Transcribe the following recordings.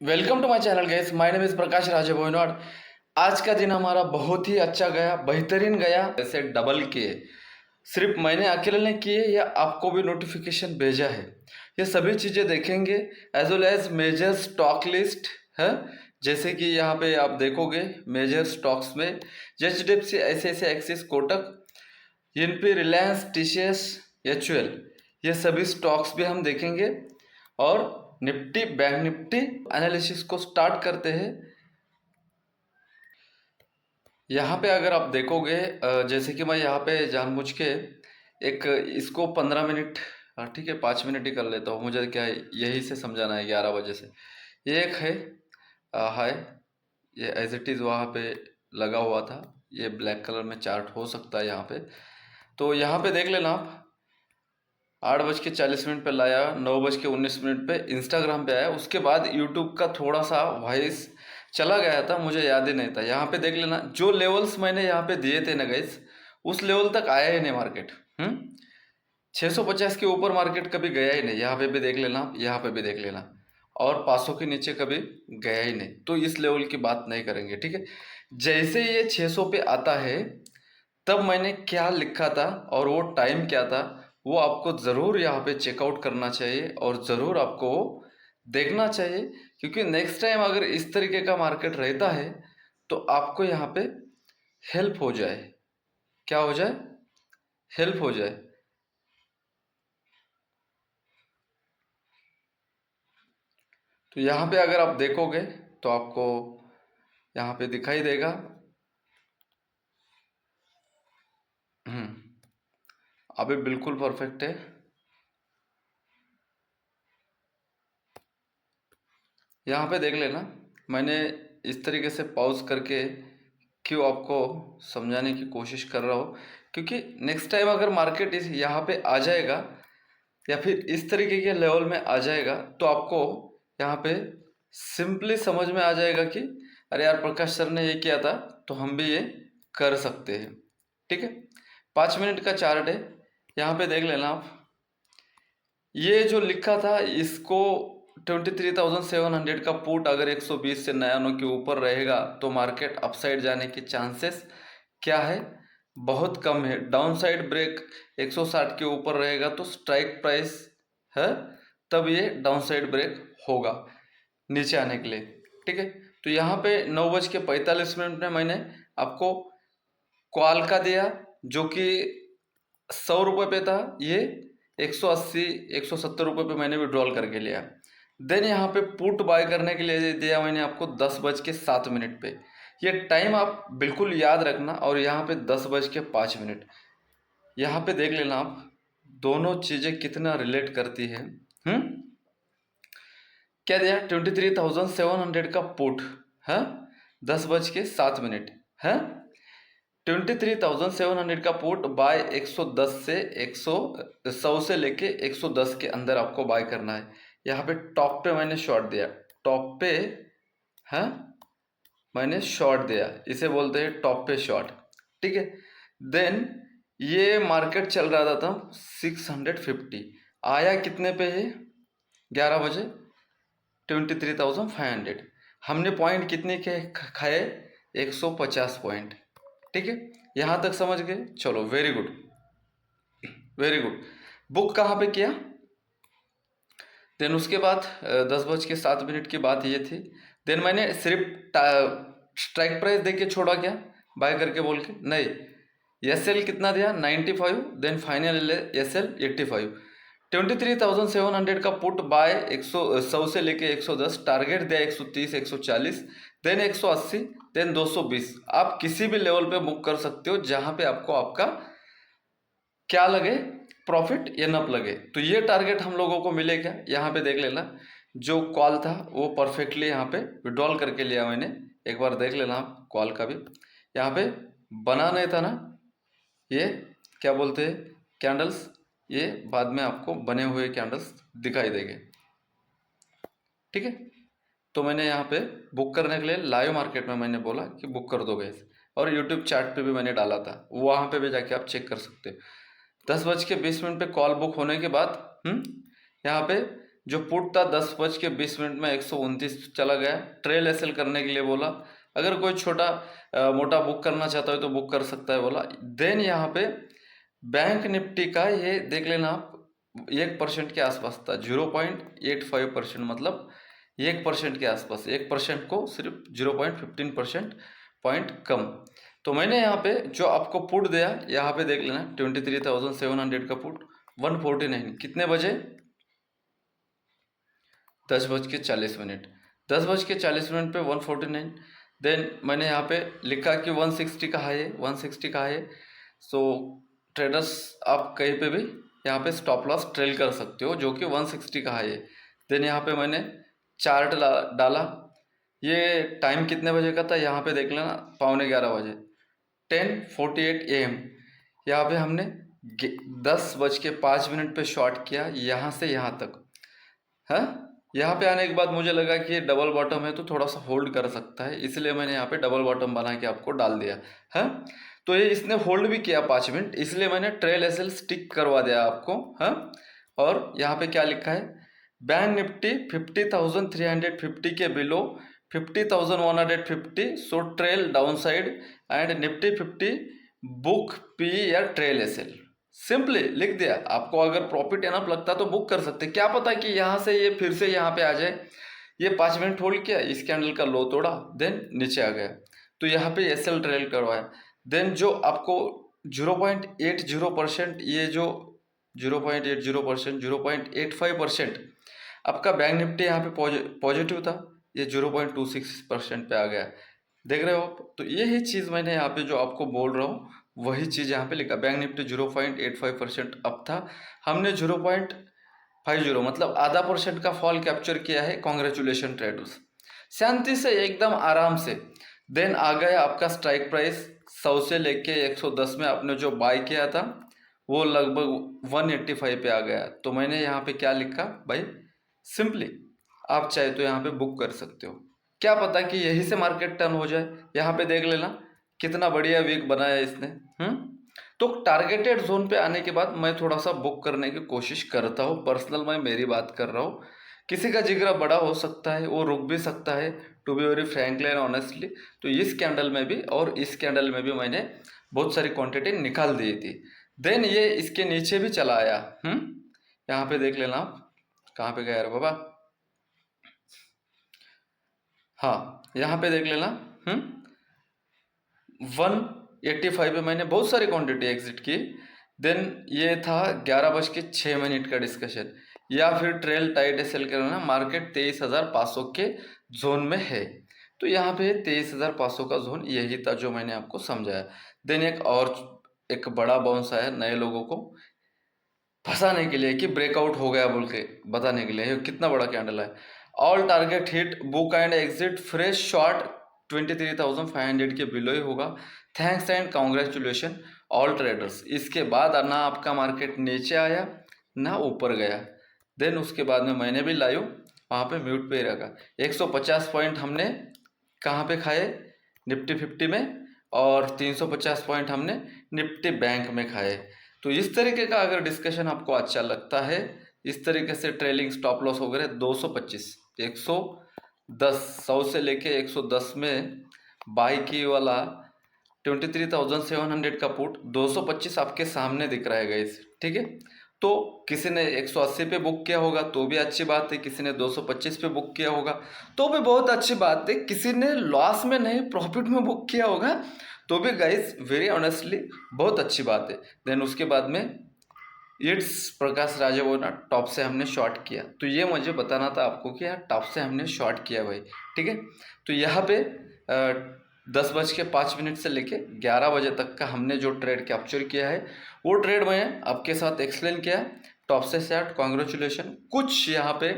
Welcome to my channel guys, my name is Prakash Raja Boinwad. आज का दिन हमारा बहुत ही अच्छा गया, बेहतरीन गया। ऐसे डबल किए, सिर्फ मैंने अकेले नहीं किए या आपको भी नोटिफिकेशन भेजा है। ये सभी चीज़ें देखेंगे as well as major stock list है। जैसे कि यहाँ पे आप देखोगे मेजर स्टॉक्स में एचडीएफसी, ऐसे एक्सिस, कोटक, इन रिलायंस, टीसीएस, एचयूएल, ये सभी स्टॉक्स भी हम देखेंगे। और निफ्टी, बैंक निफ्टी एनालिसिस को स्टार्ट करते हैं। यहाँ पे अगर आप देखोगे जैसे कि मैं यहाँ पे जानबूझ के एक इसको 15 मिनट, ठीक है 5 मिनट ही कर लेता हूँ। मुझे क्या है, यही से समझाना है 11 बजे से। ये एक है हाय, ये एज इट इज़ वहाँ पे लगा हुआ था। ये ब्लैक कलर में चार्ट हो सकता है यहाँ पे। तो यहाँ पे देख लेना आप, 8:40 पे लाया, 9:19 पे इंस्टाग्राम पे आया। उसके बाद यूट्यूब का थोड़ा सा वॉइस चला गया था, मुझे याद ही नहीं था। यहाँ पे देख लेना, जो लेवल्स मैंने यहाँ पे दिए थे ना गाइस, उस लेवल तक आया ही नहीं मार्केट। 650 के ऊपर मार्केट कभी गया ही नहीं। यहाँ पे भी देख लेना, यहाँ पे भी देख लेना। और 500 के नीचे कभी गया ही नहीं। तो इस लेवल की बात नहीं करेंगे, ठीक है। जैसे ये 600 पे आता है, तब मैंने क्या लिखा था और वो टाइम क्या था, वो आपको ज़रूर यहाँ पे चेकआउट करना चाहिए और ज़रूर आपको देखना चाहिए। क्योंकि नेक्स्ट टाइम अगर इस तरीके का मार्केट रहता है तो आपको यहाँ पे हेल्प हो जाए। क्या हो जाए? हेल्प हो जाए। तो यहाँ पे अगर आप देखोगे तो आपको यहाँ पे दिखाई देगा। अभी बिल्कुल परफेक्ट है। यहाँ पे देख लेना, मैंने इस तरीके से पॉज करके क्यों आपको समझाने की कोशिश कर रहा हूँ, क्योंकि नेक्स्ट टाइम अगर मार्केट इस यहाँ पे आ जाएगा या फिर इस तरीके के लेवल में आ जाएगा तो आपको यहाँ पे सिंपली समझ में आ जाएगा कि अरे यार, प्रकाश सर ने ये किया था तो हम भी ये कर सकते हैं। ठीक है, 5 मिनट का चार्ट है। यहाँ पे देख लेना आप, ये जो लिखा था इसको 23,700 का पुट अगर 120 से 99 के ऊपर रहेगा तो मार्केट अपसाइड जाने के चांसेस क्या है? बहुत कम है। डाउन साइड ब्रेक 160 के ऊपर रहेगा तो स्ट्राइक प्राइस है, तब ये डाउन साइड ब्रेक होगा नीचे आने के लिए। ठीक है, तो यहाँ पे 9:45 में मैंने आपको कॉल का दिया, जो कि 100 रुपये पे था। ये 180 170 रुपये पे मैंने विड्रॉल करके लिया। देन यहाँ पे पुट बाय करने के लिए दिया मैंने आपको 10:07 पे। ये टाइम आप बिल्कुल याद रखना। और यहाँ पे 10:05। यहाँ पे देख लेना आप, दोनों चीज़ें कितना रिलेट करती है। क्या दिया? 23,700 का पुट है, 10:07 है। 23,700 का पुट बाय 110 से 100 से लेके 110 के अंदर आपको बाय करना है। यहाँ पे टॉप पे मैंने शॉर्ट दिया, टॉप पे है मैंने शॉर्ट दिया, इसे बोलते हैं टॉप पे शॉर्ट। ठीक है, देन ये मार्केट चल रहा था 650, आया कितने पे है? 11 बजे 23,500। हमने पॉइंट कितने के खाए? 150 पॉइंट। ठीक है, यहाँ तक समझ गए? चलो, very good, very good. Book कहाँ पे किया? देन उसके बाद 10:07 की बात ये थी। देन मैंने सिर्फ स्ट्राइक प्राइस देके छोड़ा क्या, बाय करके बोल के? नहीं। एस एल कितना दिया? 95। Then final S L 85। 23,700 का पुट बाय 100 से लेके 110, टारगेट दिया 130 140, देन 180, देन 220। आप किसी भी लेवल पे बुक कर सकते हो जहां पे आपको आपका क्या लगे, प्रॉफिट या नप लगे। तो ये टारगेट हम लोगों को मिले क्या? यहाँ पे देख लेना, जो कॉल था वो परफेक्टली यहाँ पे विड्रॉल करके लिया मैंने। एक बार देख लेना आप कॉल का भी, यहाँ पे बना नहीं था ना, ये क्या बोलते हैं, कैंडल्स। ये बाद में आपको बने हुए कैंडल्स दिखाई देंगे। ठीक है, तो मैंने यहाँ पे बुक करने के लिए लाइव मार्केट में मैंने बोला कि बुक कर दो गैस, और यूट्यूब चैट पे भी मैंने डाला था, वहाँ पे भी जाके आप चेक कर सकते हो। 10:20 पे कॉल बुक होने के बाद यहाँ पे जो पुट था 10:20 में 129 चला गया। ट्रेल एसएल करने के लिए बोला, अगर कोई छोटा मोटा बुक करना चाहता है तो बुक कर सकता है बोला। देन यहाँ पे बैंक निफ्टी का ये देख लेना आप, 1% के आसपास था, 0.85%, मतलब 1% के आसपास, 1% को सिर्फ 0.15% पॉइंट कम। तो मैंने यहाँ पे जो आपको पुट दिया, यहाँ पे देख लेना 23,700 का पुट 149, कितने बजे? 10:40, 10:40 पे 149। देन मैंने यहाँ पे लिखा कि 160 का हाई है, 160 का हाई है। सो ट्रेडर्स आप कहीं पे भी यहाँ पे स्टॉप लॉस ट्रेल कर सकते हो, जो कि 160 का हाई है। देन यहाँ पे मैंने चार्ट डाला, ये टाइम कितने बजे का था यहाँ पे देख लेना, 11:15 बजे, 10:48 AM। यहाँ पे हमने 10:05 पे शॉर्ट किया यहाँ से यहाँ तक। हाँ, यहाँ पे आने के बाद मुझे लगा कि ये डबल बॉटम है तो थोड़ा सा होल्ड कर सकता है, इसलिए मैंने यहाँ पे डबल बॉटम बना के आपको डाल दिया है। तो ये इसने होल्ड भी किया 5 मिनट, इसलिए मैंने ट्रेल एसएल स्टिक करवा दिया आपको। हाँ, और यहाँ पे क्या लिखा है, बैंक निफ्टी 50,350 के below 50,150, so trail down side and Nifty 50 book P या ट्रेल एसएल। सिंपली लिख दिया। आपको अगर प्रॉफिट एनफ लगता तो बुक कर सकते, क्या पता कि यहाँ से ये फिर से यहाँ पे आ जाए। ये 5 मिनट होल्ड किया, इस कैंडल का लो तोड़ा, देन नीचे आ गया, तो यहाँ पे एसएल ट्रेल करवाया। देन जो आपको 0.80%, ये जो 0.80%, 0.85% आपका बैंक निफ्टी यहाँ पे पॉजिटिव था, ये 0.26% पे आ गया, देख रहे हो आप। तो यही चीज़ मैंने यहाँ पे जो आपको बोल रहा हूँ वही चीज़ यहाँ पे लिखा। बैंक निफ्टी 0.85% अप था, हमने 0.50 मतलब आधा % का फॉल कैप्चर किया है। कॉन्ग्रेचुलेशन ट्रेडर्स, शांति से एकदम आराम से। देन आ गया आपका स्ट्राइक प्राइस 100 से लेके 110 में आपने जो बाय किया था वो लगभग 185 पे आ गया। तो मैंने यहाँ पे क्या लिखा भाई, सिंपली आप चाहे तो यहाँ पे बुक कर सकते हो, क्या पता कि यही से मार्केट टर्न हो जाए। यहाँ पे देख लेना कितना बढ़िया वीक बनाया इसने। तो टारगेटेड जोन पे आने के बाद मैं थोड़ा सा बुक करने की कोशिश करता हूँ। पर्सनल मैं मेरी बात कर रहा हूँ, किसी का जिगरा बड़ा हो सकता है, वो रुक भी सकता है, to be very frankly and honestly. तो इस कैंडल में भी और इस कैंडल में भी मैंने बहुत सारी क्वांटिटी निकाल दी थी। देन ये इसके नीचे भी चला आया। यहाँ पे देख लेना आप, कहाँ पे गया रे बाबा, हाँ यहाँ पे देख लेना। 185 पे मैंने बहुत सारी क्वांटिटी एग्जिट की। देन ये था 11:06 का डिस्कशन, या फिर ट्रेल टाइट सेल करना। मार्केट 23,500 के जोन में है, तो यहाँ पे 23,500 का जोन यही था जो मैंने आपको समझाया। देन एक बड़ा बाउंस आया नए लोगों को फंसाने के लिए कि ब्रेकआउट हो गया बोल के बताने के लिए। ये कितना बड़ा कैंडल है। All target hit, book and exit, fresh short 23,500 के बिलो ही होगा। Thanks and congratulation all traders. इसके बाद ना आपका मार्केट नीचे आया ना ऊपर गया। देन उसके बाद में मैंने भी लाइव वहाँ पे म्यूट पे ही रखा। 150 पॉइंट हमने कहाँ पे खाए, निफ्टी 50 में, और 350 पॉइंट हमने निफ्टी बैंक में खाए। तो इस तरीके का अगर डिस्कशन आपको अच्छा लगता है, इस तरीके से ट्रेलिंग स्टॉप लॉस वगैरह 225, 110, 100 से लेके 110 में बाई की वाला 23,700 का पुट 225 आपके सामने दिख रहा है गाइस, ठीक है। तो किसी ने 180 पे बुक किया होगा तो भी अच्छी बात है, किसी ने 225 पे बुक किया होगा तो भी बहुत अच्छी बात है, किसी ने लॉस में नहीं प्रॉफिट में बुक किया होगा तो भी गाइस वेरी ऑनेस्टली बहुत अच्छी बात है। देन उसके बाद में इट्स प्रकाश राजा वो ना टॉप से हमने शॉर्ट किया, तो ये मुझे बताना था आपको कि यार टॉप से हमने शॉर्ट किया भाई, ठीक है। तो यहाँ पे 10:05 से लेके 11 बजे तक का हमने जो ट्रेड कैप्चर किया है वो ट्रेड मैं आपके साथ एक्सप्लेन किया। टॉप से शॉर्ट, कॉन्ग्रेचुलेशन। कुछ यहाँ पे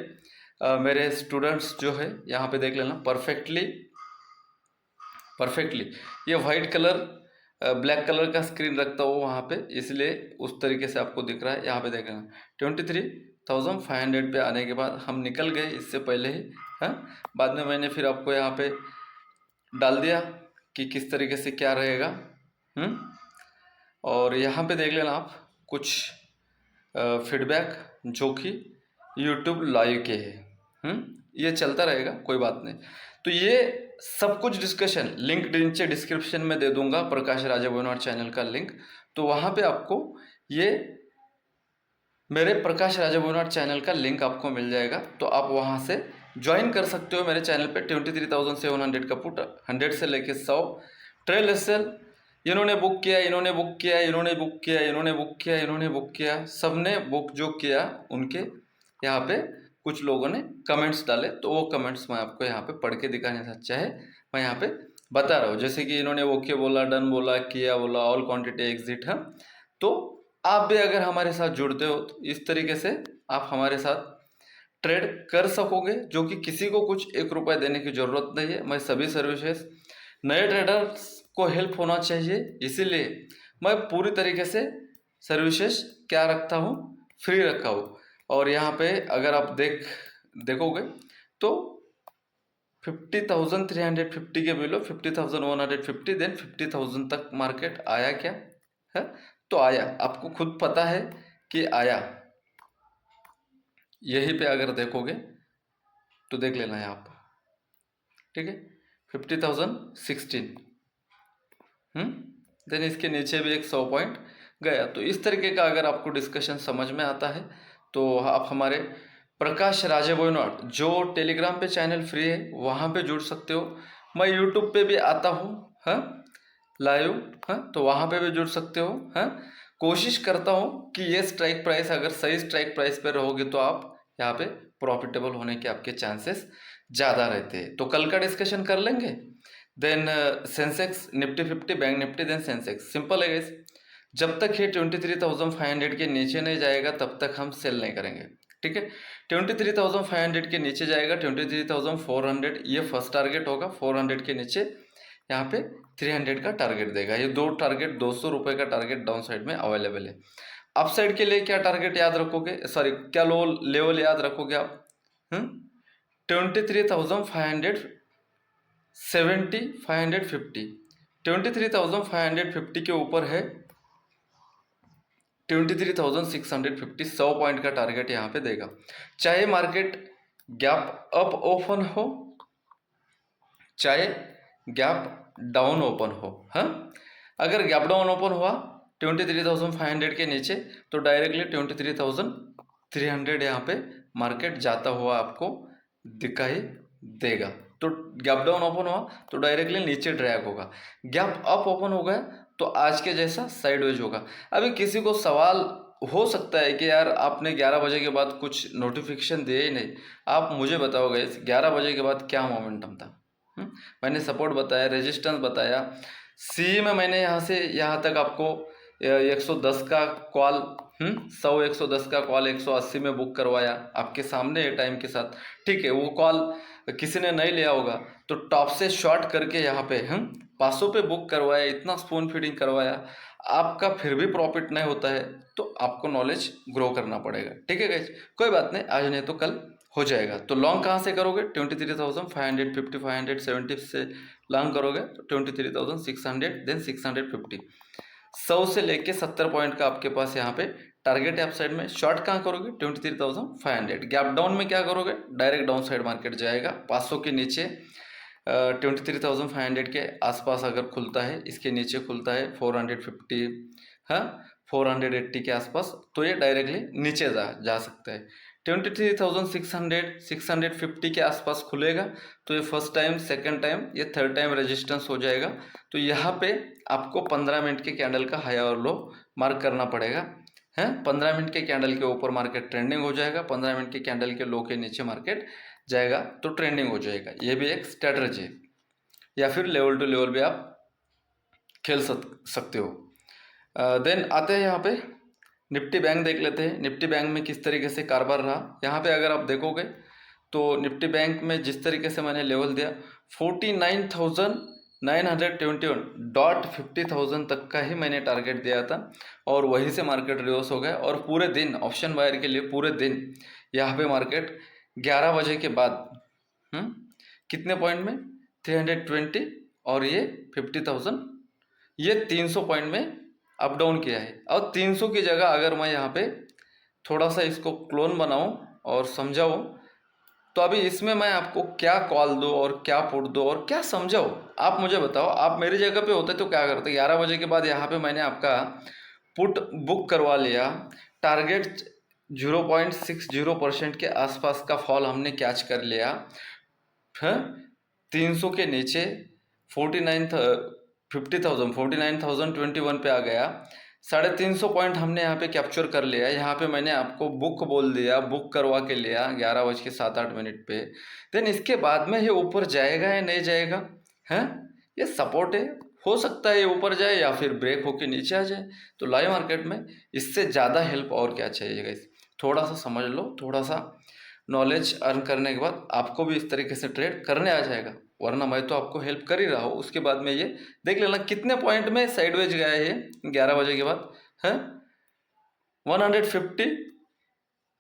मेरे स्टूडेंट्स जो है यहाँ पे देख लेना परफेक्टली ये वाइट कलर ब्लैक कलर का स्क्रीन रखता हूँ वहाँ पे, इसलिए उस तरीके से आपको दिख रहा है। यहाँ पे देख लेना 23,500 पे आने के बाद हम निकल गए इससे पहले ही। हाँ, बाद में मैंने फिर आपको यहाँ पे डाल दिया कि किस तरीके से क्या रहेगा। और यहाँ पे देख लेना आप कुछ फीडबैक जो कि यूट्यूब लाइव के है। ये चलता रहेगा, कोई बात नहीं। तो ये सब कुछ डिस्कशन लिंक नीचे डिस्क्रिप्शन में दे दूंगा, प्रकाश राजा बोनवाड चैनल का लिंक। तो वहाँ पे आपको ये मेरे प्रकाश राजा बोनवाड चैनल का लिंक आपको मिल जाएगा, तो आप वहाँ से ज्वाइन कर सकते हो मेरे चैनल पे। 23,700 का पुट, 100 से लेके 100 ट्रेल एसएल इन्होंने बुक किया, इन्होंने बुक किया, इन्होंने बुक किया, इन्होंने बुक किया, इन्होंने बुक किया, सबने बुक जो किया उनके यहाँ पे कुछ लोगों ने कमेंट्स डाले, तो वो कमेंट्स मैं आपको यहाँ पे पढ़ के दिखाने से अच्छा है मैं यहाँ पे बता रहा हूँ। जैसे कि इन्होंने ओके बोला, डन बोला, किया बोला, ऑल क्वांटिटी एग्जिट है। तो आप भी अगर हमारे साथ जुड़ते हो तो इस तरीके से आप हमारे साथ ट्रेड कर सकोगे, जो कि किसी को कुछ 1 रुपये देने की ज़रूरत नहीं है। मैं सभी सर्विसेज नए ट्रेडर्स को हेल्प होना चाहिए, इसीलिए मैं पूरी तरीके से सर्विसेज क्या रखता हूँ, फ्री रखा हूँ। और यहाँ पे अगर आप देखोगे तो 50,350 के बिलो 50,150, देन 50,000 तक मार्केट आया क्या है? तो आया, आपको खुद पता है कि आया। यहीं पे अगर देखोगे तो देख लेना है आप, ठीक है। 50,016 देन इसके नीचे भी एक 100 पॉइंट गया। तो इस तरीके का अगर आपको डिस्कशन समझ में आता है तो आप हमारे प्रकाश राजा बोनवाड जो टेलीग्राम पे चैनल फ्री है वहाँ पे जुड़ सकते हो। मैं यूट्यूब पे भी आता हूँ, हाँ, लाइव, हाँ, तो वहाँ पे भी जुड़ सकते हो। हाँ, कोशिश करता हूँ कि ये स्ट्राइक प्राइस, अगर सही स्ट्राइक प्राइस पे रहोगे तो आप यहाँ पे प्रॉफिटेबल होने के आपके चांसेस ज़्यादा रहते हैं। तो कल का डिस्कशन कर लेंगे। Then Sensex, Nifty 50, bank Nifty, then Sensex. Simple है गाइस, जब तक ये 23,500 के नीचे नहीं जाएगा तब तक हम सेल नहीं करेंगे, ठीक है। 23,500 के नीचे जाएगा, 23,400 ये फर्स्ट टारगेट होगा। 400 के नीचे यहाँ पे 300 का टारगेट देगा। ये दो टारगेट, 200 रुपये का टारगेट डाउन साइड में अवेलेबल है। अप साइड के लिए क्या टारगेट याद रखोगे, सॉरी क्या लो लेवल याद रखोगे आप? 23,570, 550, 23,550 के ऊपर है 23,650, 100 पॉइंट का टारगेट यहाँ पे देगा। चाहे मार्केट गैप अप ओपन हो, चाहे गैप डाउन ओपन हो, हाँ। अगर गैप डाउन ओपन हुआ 23,500 के नीचे तो डायरेक्टली 23,300 यहाँ पे मार्केट जाता हुआ आपको दिखाई देगा। तो गैप डाउन ओपन हुआ तो डायरेक्टली नीचे ड्रैग होगा। गैप अप ओपन हो गया तो आज के जैसा साइडवेज होगा। अभी किसी को सवाल हो सकता है कि यार आपने 11 बजे के बाद कुछ नोटिफिकेशन दिए ही नहीं, आप मुझे बताओगे 11 बजे के बाद क्या मोमेंटम था? मैंने सपोर्ट बताया, रेजिस्टेंस बताया, सी में मैंने यहाँ से यहाँ तक आपको 110 का कॉल, 110 का कॉल 180 में बुक करवाया आपके सामने टाइम के साथ, ठीक है। वो कॉल किसी ने नहीं लिया होगा तो टॉप से शॉर्ट करके यहाँ पे 500 पे बुक करवाया, इतना स्पून फीडिंग करवाया, आपका फिर भी प्रॉफिट नहीं होता है तो आपको नॉलेज ग्रो करना पड़ेगा, ठीक है गाइस। कोई बात नहीं, आज नहीं तो कल हो जाएगा। तो लॉन्ग कहाँ से करोगे? 23,550, 570 से लॉन्ग करोगे तो 23,600, देन 650, 100 से लेके 70 पॉइंट का आपके पास यहाँ पे टारगेट है। अप साइड में शॉर्ट कहाँ करोगे? 23,500। गैप डाउन में क्या करोगे? डायरेक्ट डाउन साइड मार्केट जाएगा 500 के नीचे, 23,500 के आसपास अगर खुलता है, इसके नीचे खुलता है 450, हाँ, 480 के आसपास, तो ये डायरेक्टली नीचे जा सकता है। 23,600, 650 के आसपास खुलेगा तो ये फर्स्ट टाइम, सेकंड टाइम, ये थर्ड टाइम रेजिस्टेंस हो जाएगा। तो यहाँ पे आपको 15 मिनट के कैंडल का हाई और लो मार्क करना पड़ेगा, है। 15 मिनट के कैंडल के ऊपर मार्केट ट्रेंडिंग हो जाएगा, 15 मिनट के कैंडल के लो के नीचे मार्केट जाएगा तो ट्रेंडिंग हो जाएगा। ये भी एक स्ट्रेटजी है, या फिर लेवल टू लेवल भी आप खेल सकते हो। देन आते हैं यहाँ पे निफ्टी बैंक देख लेते हैं। निफ्टी बैंक में किस तरीके से कारोबार रहा, यहाँ पे अगर आप देखोगे तो निफ्टी बैंक में जिस तरीके से मैंने लेवल दिया 49,921 50,000 तक का ही मैंने टारगेट दिया था और वहीं से मार्केट रिवर्स हो गया। और पूरे दिन ऑप्शन बायर के लिए पूरे दिन यहाँ पे मार्केट 11 बजे के बाद कितने पॉइंट में? 320 और ये 50,000, ये 300 पॉइंट में अप डाउन किया है। और 300 की जगह अगर मैं यहाँ पे थोड़ा सा इसको क्लोन बनाऊँ और समझाऊँ, तो अभी इसमें मैं आपको क्या कॉल दूँ और क्या पुट दूँ और क्या समझाऊँ, आप मुझे बताओ। आप मेरी जगह पे होते तो क्या करते? 11 बजे के बाद यहाँ पे मैंने आपका पुट बुक करवा लिया, टारगेट 0.60% के आसपास का फॉल हमने कैच कर लिया है, 300 के नीचे 49,21 पे आ गया, 350 पॉइंट हमने यहाँ पे कैप्चर कर लिया। यहाँ पे मैंने आपको बुक बोल दिया, बुक करवा के लिया 11:07-8 पे। देन इसके बाद में ये ऊपर जाएगा या नहीं जाएगा है, ये सपोर्ट है, हो सकता है ये ऊपर जाए या फिर ब्रेक होके नीचे आ जाए। तो लाइव मार्केट में इससे ज़्यादा हेल्प और क्या चाहिए गाइस? थोड़ा सा समझ लो, थोड़ा सा नॉलेज अर्न करने के बाद आपको भी इस तरीके से ट्रेड करने आ जाएगा, वरना मैं तो आपको हेल्प कर ही रहा हूँ। उसके बाद में ये देख लेना कितने पॉइंट में साइडवेज गया है ये 11 बजे के बाद है, 150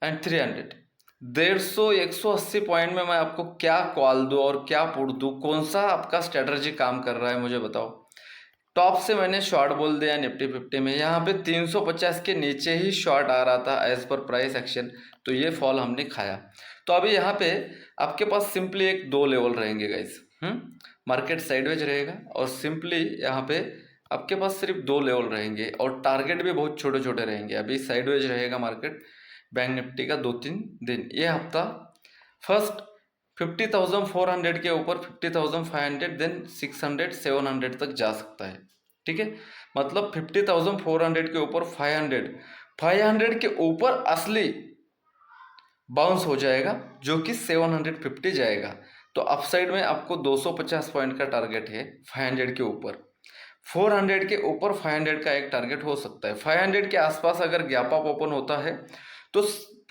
एंड 300, 150 180 पॉइंट में मैं आपको क्या कॉल दूँ और क्या पुट दूँ, कौन सा आपका स्ट्रेटजी काम कर रहा है मुझे बताओ। टॉप से मैंने शॉर्ट बोल दिया निफ्टी 50 में, यहाँ पे 350 के नीचे ही शॉर्ट आ रहा था एज पर प्राइस एक्शन, तो ये फॉल हमने खाया। तो अभी यहाँ पे आपके पास सिंपली एक दो लेवल रहेंगे गाइस, मार्केट साइडवेज रहेगा और सिंपली यहाँ पे आपके पास सिर्फ दो लेवल रहेंगे और टारगेट भी बहुत छोटे छोटे रहेंगे। अभी साइडवेज रहेगा मार्केट बैंक निफ्टी का 2-3 दिन। ये हफ्ता फर्स्ट 50,400 के ऊपर 50,500, देन 600 700 तक जा सकता है, ठीक है। मतलब 50,400 के ऊपर 500 के ऊपर असली बाउंस हो जाएगा, जो कि 750 जाएगा। तो अपसाइड में आपको 250 पॉइंट का टारगेट है 500 के ऊपर, 400 के ऊपर 500 का एक टारगेट हो सकता है। 500 के आसपास अगर गैप अप ओपन होता है तो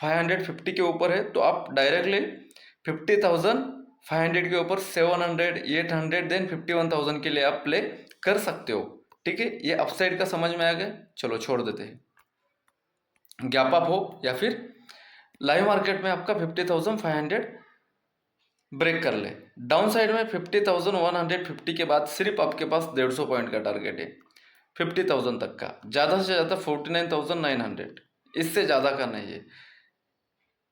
550 के ऊपर है तो आप डायरेक्टली 50,500 के ऊपर 700 800 देन 51,000 के लिए आप प्ले कर सकते हो, ठीक है। ये अपसाइड का समझ में आ गया, चलो छोड़ देते हैं। गैप अप हो या फिर लाइव मार्केट में आपका 50,500 ब्रेक कर ले, डाउन साइड में 50,150 के बाद सिर्फ आपके पास 150 पॉइंट का टारगेट है 50,000 तक का, ज़्यादा से ज़्यादा 49,900, इससे ज़्यादा का नहीं है।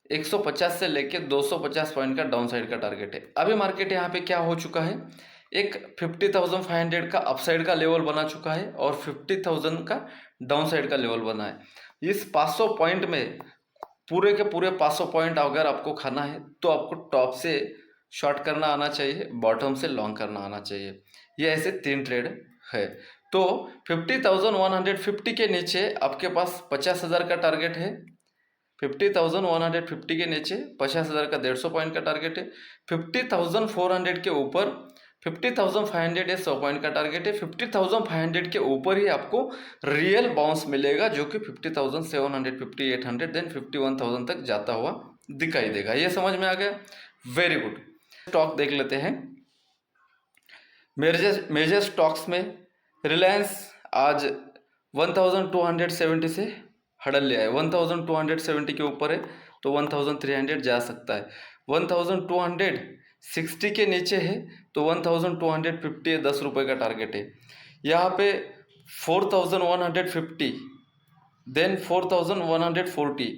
150 से लेके 250 पॉइंट का डाउन साइड का टारगेट है। अभी मार्केट यहाँ पे क्या हो चुका है, एक 50,500 का अपसाइड का लेवल बना चुका है और 50,000 का डाउन साइड का लेवल बना है। इस 500 पॉइंट में पूरे के पूरे 500 पॉइंट अगर आपको खाना है तो आपको टॉप से शॉर्ट करना आना चाहिए, बॉटम से लॉन्ग करना आना चाहिए। ये ऐसे 3 ट्रेड है। तो 50,150 के नीचे आपके पास 50,000 का टारगेट है, 50,150 के नीचे 50,000 का 150 पॉइंट का टारगेट है। 50,400 के ऊपर 50,500 है 100 पॉइंट का टारगेट है। 50,500 के ऊपर ही आपको रियल बाउंस मिलेगा, जो कि 50,750 800 देन 51,000 तक जाता हुआ दिखाई देगा। ये समझ में आ गया, वेरी गुड। स्टॉक देख लेते हैं। मेजर स्टॉक्स में रिलायंस आज 1270 से हड़ल लिया है, 1270 के ऊपर है तो 1300 जा सकता है। 1260 के नीचे है तो 1250 है, 10 रुपये का टारगेट है। यहाँ पे 4150 देन 4140,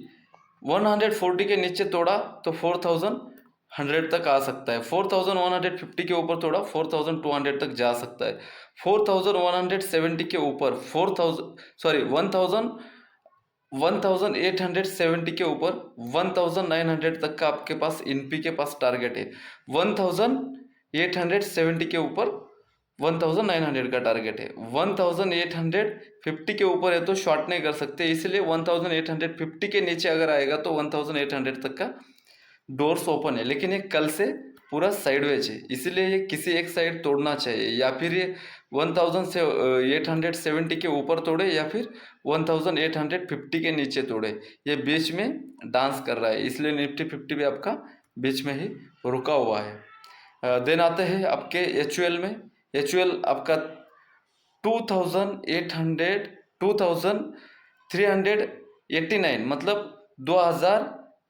140 के नीचे तोड़ा तो 4100 तक आ सकता है। 4150 के ऊपर तोड़ा 4200 तक जा सकता है। 4170 के ऊपर 1870 के ऊपर 1900 तक का आपके पास इनपी के पास टारगेट है। 1870 के ऊपर 1900 का टारगेट है। 1850 के ऊपर है तो शॉर्ट नहीं कर सकते, इसलिए 1850 के नीचे अगर आएगा तो 1800 तक का डोर्स ओपन है। लेकिन ये कल से पूरा साइडवेज है, इसीलिए ये किसी एक साइड तोड़ना चाहिए, या फिर ये 1870 के ऊपर तोड़े या फिर 1850 के नीचे तोड़े। ये बीच में डांस कर रहा है, इसलिए निफ्टी 50 भी आपका बीच में ही रुका हुआ है। देन आते हैं आपके एचयूएल में। एचयूएल आपका 2389 मतलब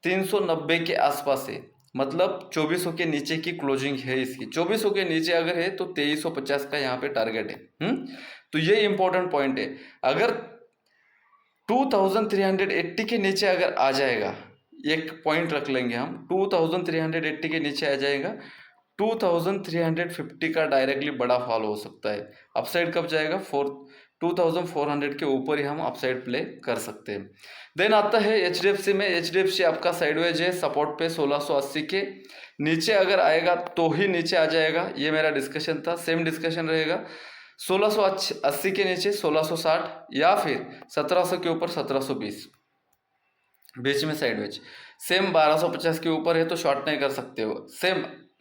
2390 के आसपास है, मतलब 2400 के नीचे की क्लोजिंग है इसकी। 2400 के नीचे अगर है तो 2350 का यहाँ पे टारगेट है। तो ये इंपॉर्टेंट पॉइंट है। अगर 2380 के नीचे अगर आ जाएगा, एक पॉइंट रख लेंगे हम, 2380 के नीचे आ जाएगा, 2350 का डायरेक्टली बड़ा फॉल हो सकता है। अपसाइड कब जाएगा? 2400 के ऊपर ही हम अपसाइड प्ले कर सकते हैं। देन आता है HDFC में। HDFC आपका साइडवेज है, सपोर्ट पे 1680 के नीचे अगर आएगा तो ही नीचे आ जाएगा, ये मेरा डिस्कशन था। सेम डिस्कशन रहेगा, 1680 के नीचे 1660 या फिर 1700 के ऊपर 1720, बीच में साइडवेज। सेम 1250 के ऊपर है तो शॉर्ट नहीं कर सकते हो,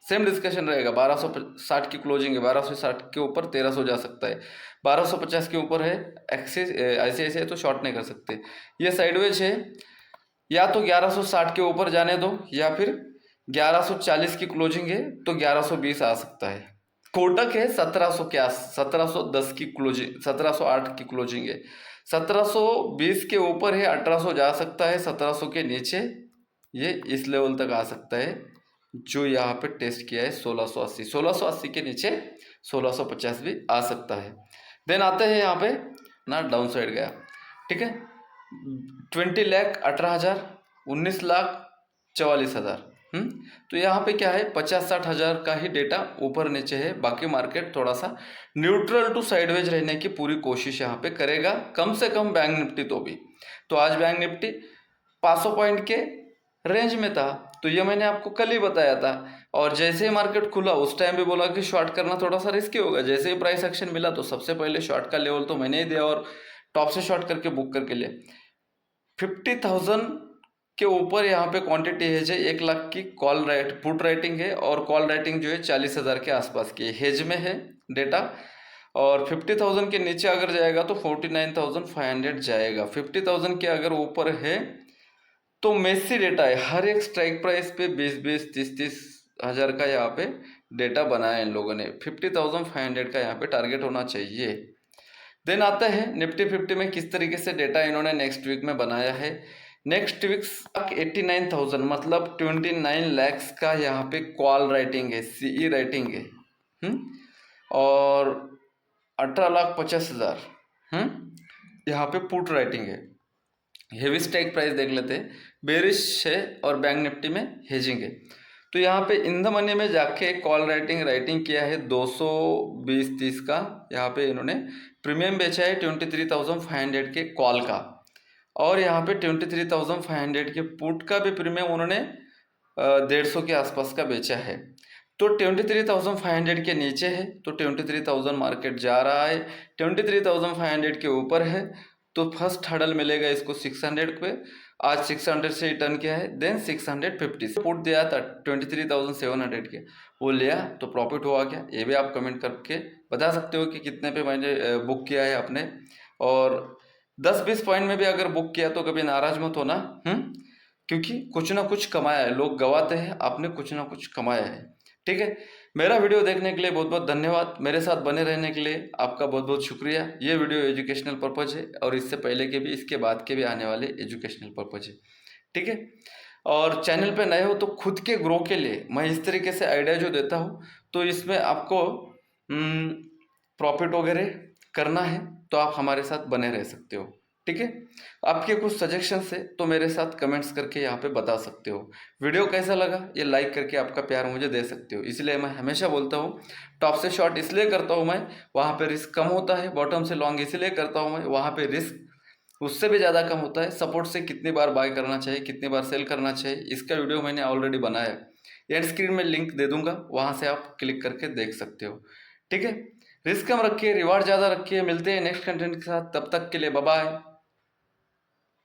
सेम डिस्कशन रहेगा। 1260 की क्लोजिंग है, 1260 के ऊपर 1300 जा सकता है, 1250 के ऊपर है एक्सिस ऐसे है तो शॉर्ट नहीं कर सकते। ये साइडवेज है, या तो 1160 के ऊपर जाने दो या फिर 1140 की क्लोजिंग है तो 1120 आ सकता है। कोटक है 1700 के 1710 की क्लोजिंग, 1708 की क्लोजिंग है, 1720 के ऊपर है 1800 जा सकता है, 1700 के नीचे ये इस लेवल तक आ सकता है जो यहाँ पे टेस्ट किया है 1680 के नीचे 1650 भी आ सकता है। देन आते हैं यहाँ पे ना, डाउन साइड गया, ठीक है, 20 लाख 18,000, 19 लाख 44,000। तो यहाँ पे क्या है, 50-60 हज़ार का ही डेटा ऊपर नीचे है, बाकी मार्केट थोड़ा सा न्यूट्रल टू साइडवेज रहने की पूरी कोशिश यहाँ पे करेगा, कम से कम बैंक निफ्टी तो आज बैंक निफ्टी 500 पॉइंट के रेंज में था, तो ये मैंने आपको कल ही बताया था। और जैसे ही मार्केट खुला उस टाइम भी बोला कि शॉर्ट करना थोड़ा सा रिस्की होगा। जैसे ही प्राइस एक्शन मिला तो सबसे पहले शॉर्ट का लेवल तो मैंने ही दिया और टॉप से शॉर्ट करके बुक करके लिया। 50,000 के ऊपर यहाँ पे क्वांटिटी हेज है, 1 लाख की कॉल पुट राइटिंग है, और कॉल राइटिंग जो है 40,000 के आसपास की हेज में है डेटा। और 50,000 के नीचे अगर जाएगा तो 49,500 जाएगा। 50,000 के अगर ऊपर है तो मेसी डेटा है, हर एक स्ट्राइक प्राइस पे 20-20, 30-30 हज़ार का यहाँ पे डेटा बनाया है इन लोगों ने। 50,500 का यहाँ पे टारगेट होना चाहिए। देन आता है निफ्टी 50 में किस तरीके से डेटा इन्होंने नेक्स्ट वीक में बनाया है। नेक्स्ट वीक 89,000 मतलब 29 लैक्स का यहाँ पे कॉल राइटिंग है, CE राइटिंग है, और 18,50,000 यहाँ पे पुट राइटिंग है। हेवी स्ट्राइक प्राइस देख लेते हैं, बेरिश है और बैंक निफ्टी में हेजिंग है। तो यहाँ पे इन द मनी में जाके कॉल राइटिंग किया है 220-30 का, यहाँ पे इन्होंने प्रीमियम बेचा है 23,500 के कॉल का, और यहाँ पे 23,500 के पुट का भी प्रीमियम उन्होंने 150 के आसपास का बेचा है। तो 23,500 के नीचे है तो 23,000 मार्केट जा रहा है, 23,500 के ऊपर है तो फर्स्ट हडल मिलेगा इसको 600 पे। आज 600 से टर्न किया है, देन 650 पुट दिया था 23,700 के, वो लिया तो प्रॉफिट हुआ क्या, ये भी आप कमेंट करके बता सकते हो कि कितने पे मैंने बुक किया है आपने। और 10-20 पॉइंट में भी अगर बुक किया तो कभी नाराज मत होना, क्योंकि कुछ ना कुछ कमाया है, लोग गवाते हैं, आपने कुछ ना कुछ कमाया है, ठीक है। मेरा वीडियो देखने के लिए बहुत बहुत धन्यवाद, मेरे साथ बने रहने के लिए आपका बहुत बहुत शुक्रिया। ये वीडियो एजुकेशनल पर्पज़ है और इससे पहले के भी इसके बाद के भी आने वाले एजुकेशनल पर्पज़ है, ठीक है। और चैनल पे नए हो तो खुद के ग्रो के लिए मैं इस तरीके से आइडिया जो देता हूँ, तो इसमें आपको प्रॉफिट वगैरह करना है तो आप हमारे साथ बने रह सकते हो, ठीक है। आपके कुछ सजेशंस है तो मेरे साथ कमेंट्स करके यहाँ पे बता सकते हो। वीडियो कैसा लगा ये लाइक करके आपका प्यार मुझे दे सकते हो। इसलिए मैं हमेशा बोलता हूँ टॉप से शॉर्ट इसलिए करता हूँ मैं, वहाँ पे रिस्क कम होता है, बॉटम से लॉन्ग इसलिए करता हूँ मैं, वहाँ पे रिस्क उससे भी ज़्यादा कम होता है। सपोर्ट से कितनी बार बाय करना चाहिए, कितनी बार सेल करना चाहिए, इसका वीडियो मैंने ऑलरेडी बनाया है, एंड स्क्रीन में लिंक दे दूंगा, वहाँ से आप क्लिक करके देख सकते हो, ठीक है। रिस्क कम रखिए, रिवार्ड ज़्यादा रखिए। मिलते हैं नेक्स्ट कंटेंट के साथ, तब तक के लिए बाय बाय।